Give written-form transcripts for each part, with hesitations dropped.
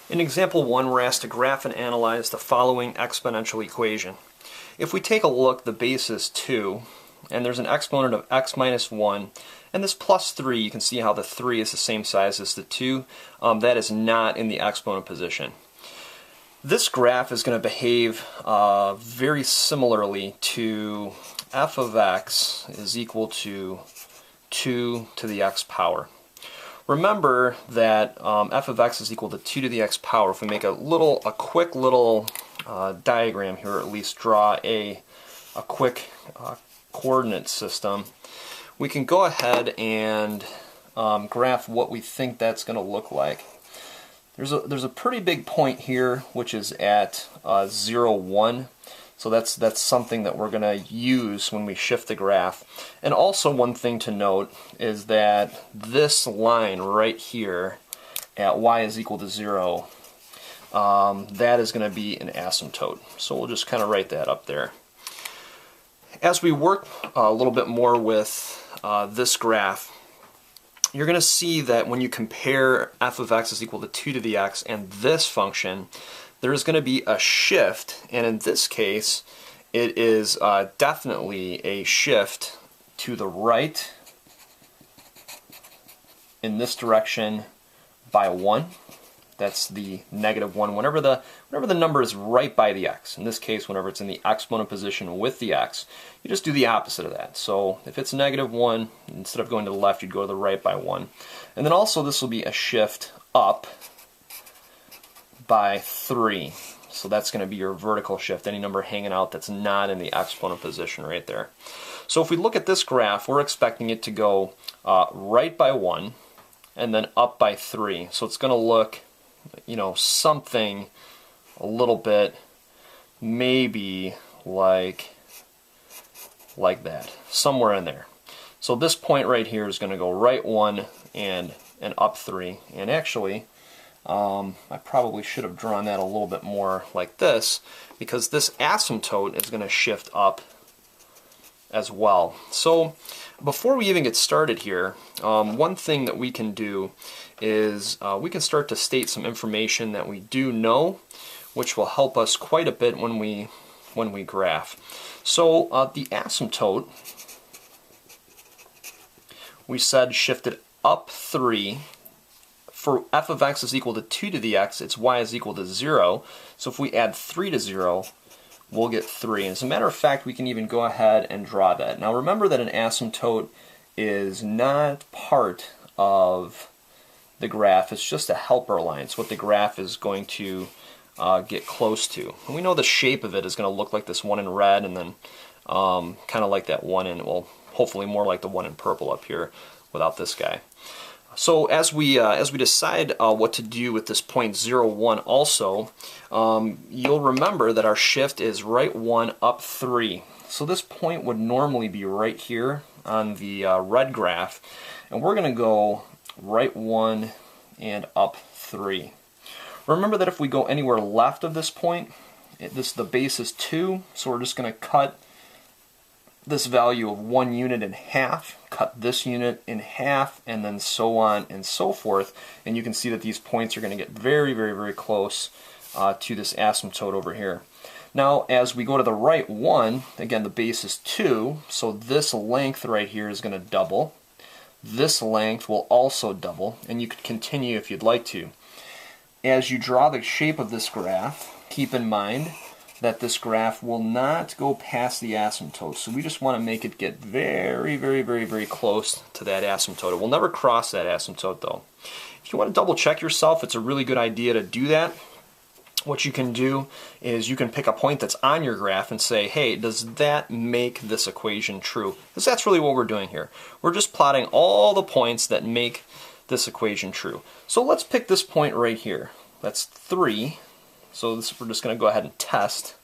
In example 1, we're asked to graph and analyze the following exponential equation. If we take a look, the base is 2, and there's an exponent of x minus 1, and this plus 3, you can see how the 3 is the same size as the 2. That is not in the exponent position. This graph is going to behave very similarly to f of x is equal to 2 to the x power. Remember that f of x is equal to 2 to the x power. If we make a quick little diagram here, or at least draw a quick coordinate system, we can go ahead and graph what we think that's going to look like. There's a pretty big point here, which is at 0, 1. So that's something that we're going to use when we shift the graph. And also one thing to note is that this line right here at y is equal to 0, that is going to be an asymptote. So we'll just kind of write that up there. As we work a little bit more with this graph, you're going to see that when you compare f of x is equal to 2 to the x and this function, there's going to be a shift, and in this case it is definitely a shift to the right in this direction by 1. That's the negative 1 whenever the number is right by the x. In this case, whenever it's in the exponent position with the x, you just do the opposite of that. So if it's negative 1, instead of going to the left, you'd go to the right by 1. And then also this will be a shift up by 3. So that's going to be your vertical shift, any number hanging out that's not in the exponent position right there. So if we look at this graph, we're expecting it to go right by 1 and then up by 3. So it's going to look, something a little bit maybe like that, somewhere in there. So this point right here is going to go right 1 and up 3. And actually, I probably should have drawn that a little bit more like this, because this asymptote is going to shift up as well. So before we even get started here, one thing that we can do is we can start to state some information that we do know, which will help us quite a bit when we graph. So the asymptote, we said shifted up 3. For f of x is equal to 2 to the x, its y is equal to 0. So if we add 3 to 0, we'll get 3. And as a matter of fact, we can even go ahead and draw that. Now remember that an asymptote is not part of the graph. It's just a helper line. It's what the graph is going to get close to. And we know the shape of it is going to look like this one in red, and then kind of like that one in, well, hopefully more like the one in purple up here without this guy. So as we decide what to do with this point 0, 1 also, you'll remember that our shift is right 1, up 3. So this point would normally be right here on the red graph, and we're going to go right 1 and up 3. Remember that if we go anywhere left of this point, the base is 2, so we're just going to cut this value of 1 unit in half, cut this unit in half, and then so on and so forth. And you can see that these points are going to get very, very, very close to this asymptote over here. Now, as we go to the right 1, again, the base is 2, so this length right here is going to double. This length will also double, and you could continue if you'd like to. As you draw the shape of this graph, keep in mind that this graph will not go past the asymptote. So we just want to make it get very, very, very, very close to that asymptote. It will never cross that asymptote though. If you want to double check yourself, it's a really good idea to do that. What you can do is you can pick a point that's on your graph and say, hey, does that make this equation true? Because that's really what we're doing here. We're just plotting all the points that make this equation true. So let's pick this point right here. That's 3. So we're just going to go ahead and test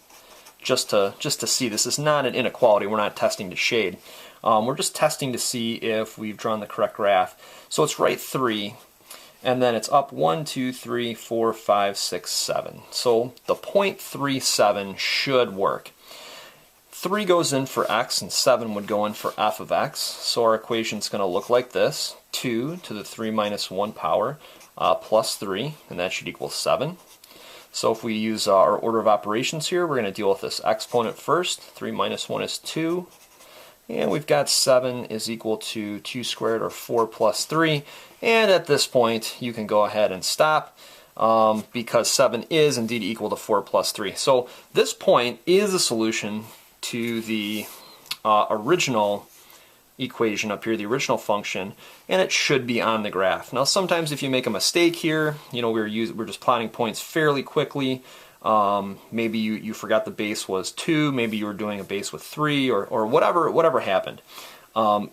just to see. This is not an inequality. We're not testing to shade. We're just testing to see if we've drawn the correct graph. So it's right 3, and then it's up 1, 2, 3, 4, 5, 6, 7. So the 0.37 should work. 3 goes in for x, and 7 would go in for f of x. So our equation is going to look like this. 2 to the 3 minus 1 power plus 3, and that should equal 7. So if we use our order of operations here, we're going to deal with this exponent first. 3 minus 1 is 2. And we've got 7 is equal to 2 squared, or 4 plus 3. And at this point, you can go ahead and stop because 7 is indeed equal to 4 plus 3. So this point is a solution to the original equation up here, the original function, and it should be on the graph. Now sometimes if you make a mistake here, you know, we're just plotting points fairly quickly. Maybe you forgot the base was 2, maybe you were doing a base with 3, or whatever happened.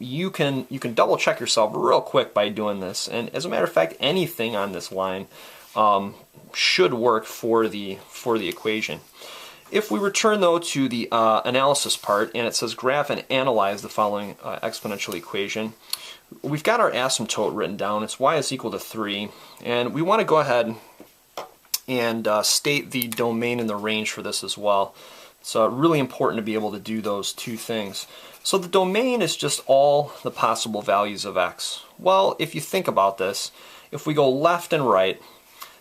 You can double check yourself real quick by doing this, and as a matter of fact, anything on this line should work for the equation. If we return though to the analysis part, and it says graph and analyze the following exponential equation, we've got our asymptote written down. It's y is equal to 3, and we want to go ahead and state the domain and the range for this as well. It's really important to be able to do those two things. So the domain is just all the possible values of x. Well, if you think about this, if we go left and right,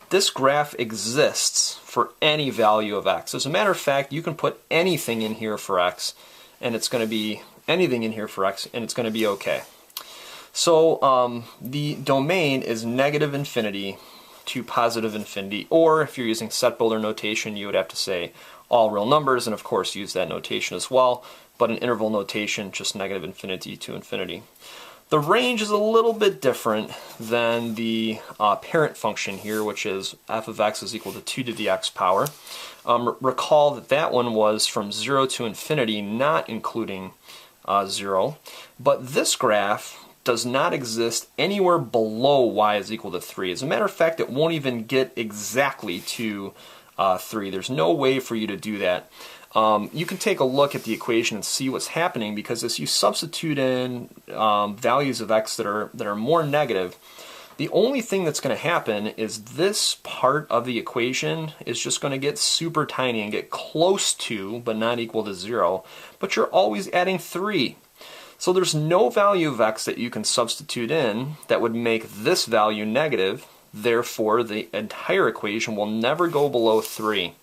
this graph exists for any value of x. As a matter of fact, you can put anything in here for x, and it's going to be anything in here for x, and it's going to be okay. So the domain is negative infinity to positive infinity, or if you're using set builder notation, you would have to say all real numbers, and of course use that notation as well, but in interval notation, just negative infinity to infinity. The range is a little bit different than the parent function here, which is f of x is equal to 2 to the x power. Recall that that one was from 0 to infinity, not including 0, but this graph does not exist anywhere below y is equal to 3. As a matter of fact, it won't even get exactly to 3. There's no way for you to do that. You can take a look at the equation and see what's happening, because as you substitute in values of x that are more negative, the only thing that's going to happen is this part of the equation is just going to get super tiny and get close to, but not equal to 0. But you're always adding 3. So there's no value of x that you can substitute in that would make this value negative. Therefore, the entire equation will never go below 3.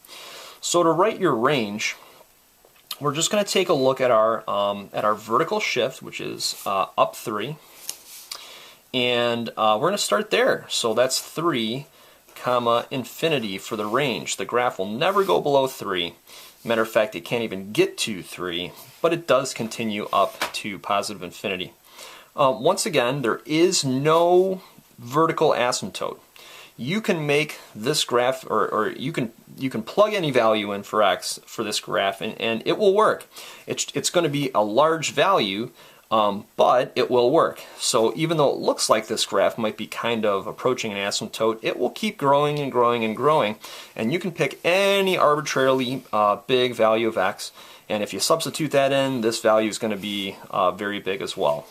So to write your range, we're just going to take a look at our vertical shift, which is up 3, and we're going to start there. So that's 3, comma infinity for the range. The graph will never go below 3. Matter of fact, it can't even get to 3, but it does continue up to positive infinity. Once again, there is no vertical asymptote. You can make this graph, or you can plug any value in for x for this graph, and it will work. It's going to be a large value, but it will work. So even though it looks like this graph might be kind of approaching an asymptote, it will keep growing and growing and growing, and you can pick any arbitrarily big value of x, and if you substitute that in, this value is going to be very big as well.